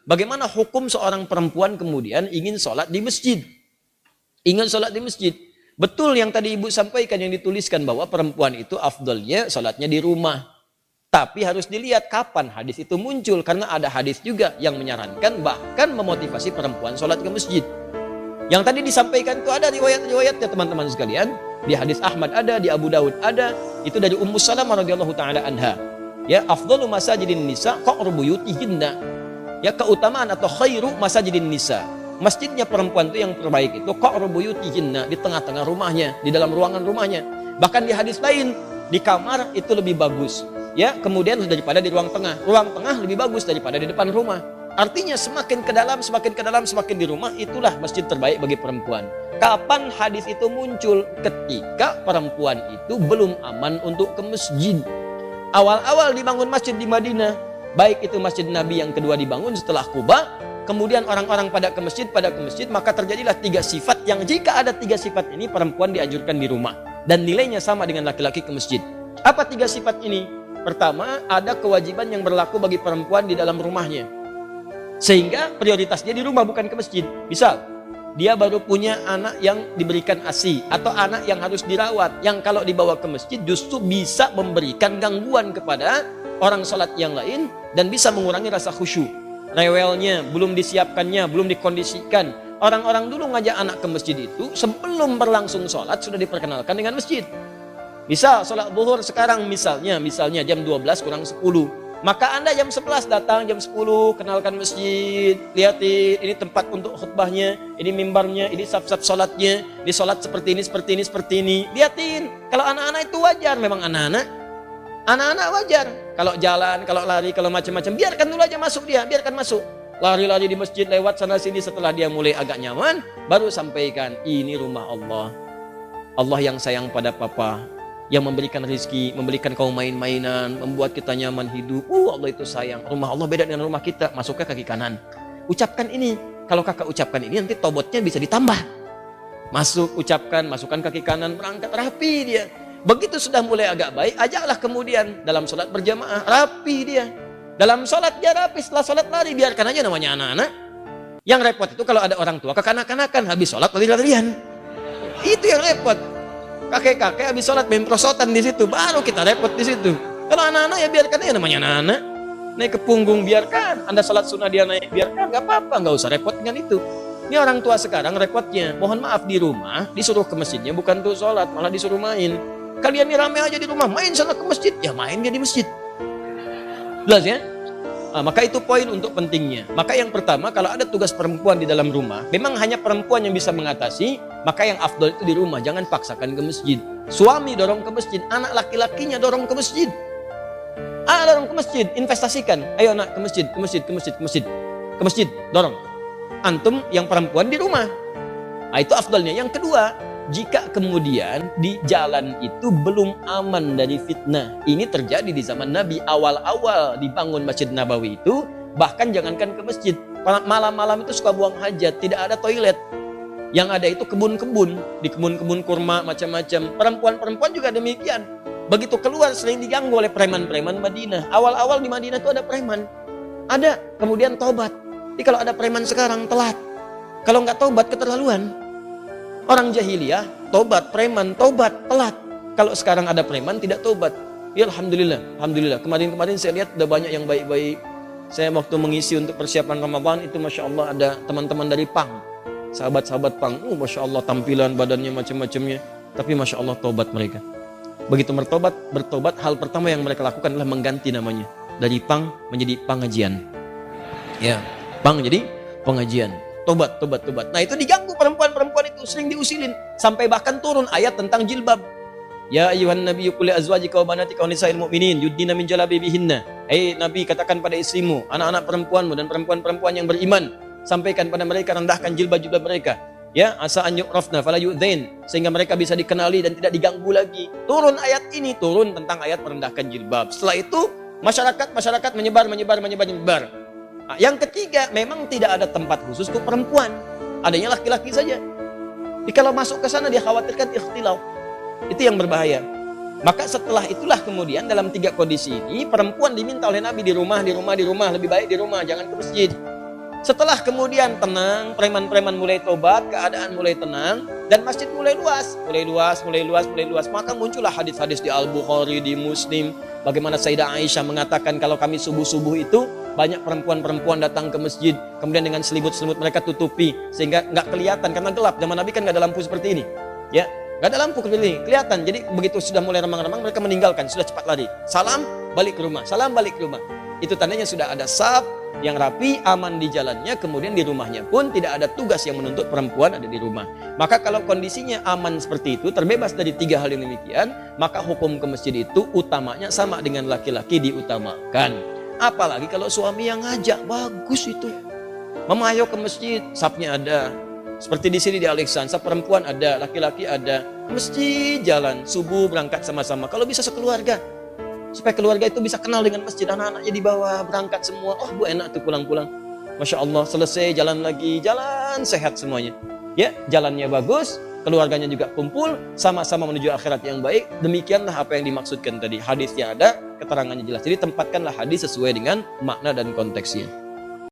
Bagaimana hukum seorang perempuan kemudian ingin sholat di masjid? Ingin sholat di masjid. Betul yang tadi ibu sampaikan, yang dituliskan bahwa perempuan itu afdalnya sholatnya di rumah. Tapi harus dilihat kapan hadis itu muncul. Karena ada hadis juga yang menyarankan bahkan memotivasi perempuan sholat ke masjid. Yang tadi disampaikan itu ada riwayat-riwayatnya teman-teman sekalian. Di hadis Ahmad ada, di Abu Daud ada. Itu dari Ummu Salamah radhiyallahu taala anha. Ya, afdalu masajidin nisa qa'ru buyutihinna. Ya, keutamaan atau khairu masajidin nisa. Masjidnya perempuan itu yang terbaik itu qa'ru buyutihinna, di tengah-tengah rumahnya, di dalam ruangan rumahnya. Bahkan di hadis lain, di kamar itu lebih bagus. Ya, kemudian daripada di ruang tengah. Ruang tengah lebih bagus daripada di depan rumah. Artinya semakin ke dalam, semakin di rumah, itulah masjid terbaik bagi perempuan. Kapan hadis itu muncul? Ketika perempuan itu belum aman untuk ke masjid. Awal-awal dibangun masjid di Madinah, baik itu masjid Nabi yang kedua dibangun setelah Quba, kemudian orang-orang pada ke masjid, maka terjadilah 3 sifat yang jika ada 3 sifat ini perempuan dianjurkan di rumah. Dan nilainya sama dengan laki-laki ke masjid. Apa 3 sifat ini? Pertama, ada kewajiban yang berlaku bagi perempuan di dalam rumahnya. Sehingga prioritasnya di rumah bukan ke masjid. Misal, dia baru punya anak yang diberikan ASI atau anak yang harus dirawat, yang kalau dibawa ke masjid justru bisa memberikan gangguan kepada orang sholat yang lain dan bisa mengurangi rasa khusyuk. Rewelnya, belum disiapkannya, belum dikondisikan. Orang-orang dulu ngajak anak ke masjid itu sebelum berlangsung sholat sudah diperkenalkan dengan masjid. Misal sholat zuhur sekarang misalnya jam 12 kurang 10. Maka Anda jam 11 datang, jam 10 kenalkan masjid, lihatin ini tempat untuk khutbahnya, ini mimbarnya, ini saf-saf sholatnya, ini sholat seperti ini. Lihatin, kalau anak-anak itu wajar, memang anak-anak wajar. Kalau jalan, kalau lari, kalau macam-macam, biarkan dulu aja masuk dia, biarkan masuk. Lari-lari di masjid lewat sana sini, setelah dia mulai agak nyaman, baru sampaikan, ini rumah Allah. Allah yang sayang pada papa, yang memberikan rezeki, memberikan kau main-mainan, membuat kita nyaman hidup. Allah itu sayang. Rumah Allah beda dengan rumah kita. Masuknya kaki kanan. Ucapkan ini. Kalau kakak ucapkan ini, nanti tobotnya bisa ditambah. Masuk, ucapkan, masukkan kaki kanan, berangkat rapi dia. Begitu sudah mulai agak baik, ajaklah kemudian dalam sholat berjamaah, rapi dia. Dalam sholat dia rapi, setelah sholat lari, biarkan aja namanya anak-anak. Yang repot itu kalau ada orang tua kekanak-kanakan, habis sholat lari-larian. Itu yang repot. Kakek-kakek habis sholat main prosotan di situ, baru kita repot di situ. Kalau anak-anak ya biarkan aja namanya anak-anak. Naik ke punggung biarkan, Anda sholat sunnah dia naik biarkan, nggak apa-apa, nggak usah repot dengan itu. Ini orang tua sekarang repotnya, mohon maaf di rumah disuruh ke masjidnya bukan untuk sholat, malah disuruh main. Kalian ini rame aja di rumah, main sana ke masjid, ya main dia di masjid. Jelas ya? Maka itu poin untuk pentingnya. Maka yang pertama, kalau ada tugas perempuan di dalam rumah, memang hanya perempuan yang bisa mengatasi, maka yang afdol itu di rumah, jangan paksakan ke masjid. Suami dorong ke masjid, anak laki-lakinya dorong ke masjid. Dorong ke masjid, investasikan. Ayo nak ke masjid, dorong. Antum yang perempuan di rumah. Itu afdolnya. Yang kedua, jika kemudian di jalan itu belum aman dari fitnah. Ini terjadi di zaman Nabi, awal-awal dibangun Masjid Nabawi itu, bahkan jangankan ke masjid, malam-malam itu suka buang hajat, tidak ada toilet. Yang ada itu kebun-kebun, di kebun-kebun kurma macam-macam. Perempuan-perempuan juga demikian. Begitu keluar sering diganggu oleh preman-preman Madinah. Awal-awal di Madinah itu ada preman. Ada, kemudian tobat. Jadi kalau ada preman sekarang telat. Kalau nggak tobat keterlaluan. Orang jahiliyah, tobat, preman, tobat, telat. Kalau sekarang ada preman, tidak tobat. Ya Alhamdulillah. Kemarin saya lihat ada banyak yang baik-baik. Saya waktu mengisi untuk persiapan Ramadan, itu Masya Allah ada teman-teman dari PANG. Sahabat-sahabat PANG, Masya Allah tampilan, badannya macam-macamnya. Tapi Masya Allah tobat mereka. Begitu bertobat, hal pertama yang mereka lakukan adalah mengganti namanya. Dari PANG menjadi pengajian. Ya, PANG jadi pengajian. Tobat. Nah itu diganggu perempuan-perempuan itu, sering diusilin. Sampai bahkan turun ayat tentang jilbab. Ya ayuhan nabiyyu qul li azwajika wa banatika wa nisa'il mu'minin yudnina min jalabibihinna. Nabi, katakan pada istrimu, anak-anak perempuanmu dan perempuan-perempuan yang beriman, sampaikan pada mereka, rendahkan jilbab-jilbab mereka. Ya, asa an yu'rafna fala yu'dzain, sehingga mereka bisa dikenali dan tidak diganggu lagi. Turun ayat ini, turun tentang ayat merendahkan jilbab. Setelah itu masyarakat menyebar. Yang ketiga, memang tidak ada tempat khusus untuk perempuan. Adanya laki-laki saja. Jadi kalau masuk ke sana dia khawatirkan ikhtilaf. Itu yang berbahaya. Maka setelah itulah kemudian dalam 3 kondisi ini perempuan diminta oleh Nabi di rumah, lebih baik di rumah, jangan ke masjid. Setelah kemudian tenang, preman-preman mulai tobat, keadaan mulai tenang, dan masjid mulai luas. Maka muncullah hadis-hadis di Al-Bukhari, di Muslim, bagaimana Sayyidah Aisyah mengatakan kalau kami subuh-subuh itu, banyak perempuan-perempuan datang ke masjid, kemudian dengan selimut-selimut mereka tutupi, sehingga nggak kelihatan, karena gelap. Zaman Nabi kan nggak ada lampu seperti ini. Ya, nggak ada lampu seperti ini, kelihatan. Jadi begitu sudah mulai remang-remang, mereka meninggalkan, sudah cepat lari. Salam, balik ke rumah. Salam, balik ke rumah. Itu tandanya sudah ada saf yang rapi, aman di jalannya, kemudian di rumahnya pun tidak ada tugas yang menuntut perempuan ada di rumah. Maka kalau kondisinya aman seperti itu, terbebas dari 3 hal yang demikian, maka hukum ke masjid itu utamanya sama dengan laki-laki diutamakan. Apalagi kalau suami yang ngajak, bagus itu. Mama ayo ke masjid, safnya ada. Seperti di sini di Alexandra, perempuan ada, laki-laki ada. Masjid jalan, subuh berangkat sama-sama. Kalau bisa sekeluarga. Supaya keluarga itu bisa kenal dengan masjid, anak-anaknya dibawa berangkat semua. Oh bu, enak tuh pulang-pulang. Masya Allah, selesai jalan lagi, jalan sehat semuanya. Ya, jalannya bagus, keluarganya juga kumpul, sama-sama menuju akhirat yang baik. Demikianlah apa yang dimaksudkan tadi. Hadisnya ada, keterangannya jelas. Jadi tempatkanlah hadis sesuai dengan makna dan konteksnya.